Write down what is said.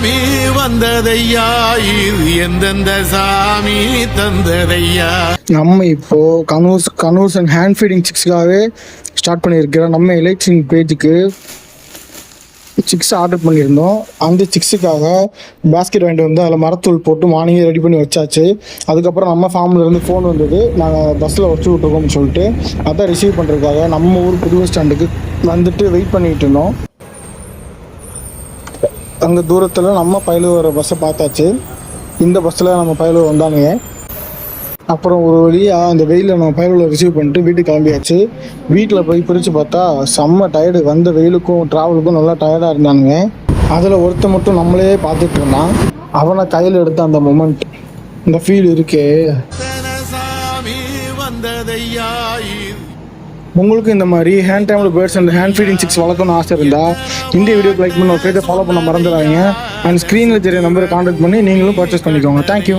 சாமி வந்ததையா, இது எந்தெந்த சாமி தந்ததையா. நம்ம இப்போ கனூஸ் அண்ட் ஹேண்ட் ஃபீடிங் சிக்ஸ்க்காகவே ஸ்டார்ட் பண்ணியிருக்கிறோம். நம்ம எலைட்ஸிங் பேஜுக்கு சிக்ஸ் ஆர்டர் பண்ணியிருந்தோம். அந்த சிக்ஸுக்காக பேஸ்கெட் வாங்கிட்டு வந்து அதில் மரத்தூள் போட்டு மார்னிங்கே ரெடி பண்ணி வச்சாச்சு. அதுக்கப்புறம் நம்ம ஃபார்ம்லேருந்து ஃபோன் வந்தது, நாங்கள் பஸ்ஸில் வச்சு விட்ருக்கோம்னு சொல்லிட்டு அதை ரிசீவ் பண்ணுறதுக்காக நம்ம ஊர் புது பஸ் ஸ்டாண்டுக்கு வந்துட்டு வெயிட் பண்ணிகிட்டு இருந்தோம். அங்கே தூரத்தில் நம்ம பயலூர் வர பஸ்ஸை பார்த்தாச்சு. இந்த பஸ்ஸில் நம்ம பயலூர் வந்தானுங்க. அப்புறம் ஒரு வழியாக அந்த வெயிலில் நம்ம பயலூரில் ரிசீவ் பண்ணிட்டு வீட்டுக்கு கிளம்பியாச்சு. வீட்டில் போய் பிரித்து பார்த்தா செம்ம டயர்டு. வந்த வெயிலுக்கும் ட்ராவலுக்கும் நல்லா டயர்டாக இருந்தானுங்க. அதில் ஒருத்தர் மட்டும் நம்மளே பார்த்துட்டு இருந்தான். அவனை கையில் எடுத்த அந்த மொமெண்ட், இந்த ஃபீல் இருக்கே. சாமி வந்ததையா. உங்களுக்கு இந்த மாதிரி ஹேண்ட் டைமில் birds and hand feeding six வளர்க்கணும்னு ஆசை இருந்தால் இந்த வீடியோக்கு லைக் பண்ணி ஒரு பேஜை ஃபாலோ பண்ண மறந்துடாதீங்க. அண்ட் ஸ்க்ரீனில் தெரிய நம்பரை கான்டாக்ட் பண்ணி நீங்களும் பர்ச்சேஸ் பண்ணிக்கோங்க. தேங்க்யூ.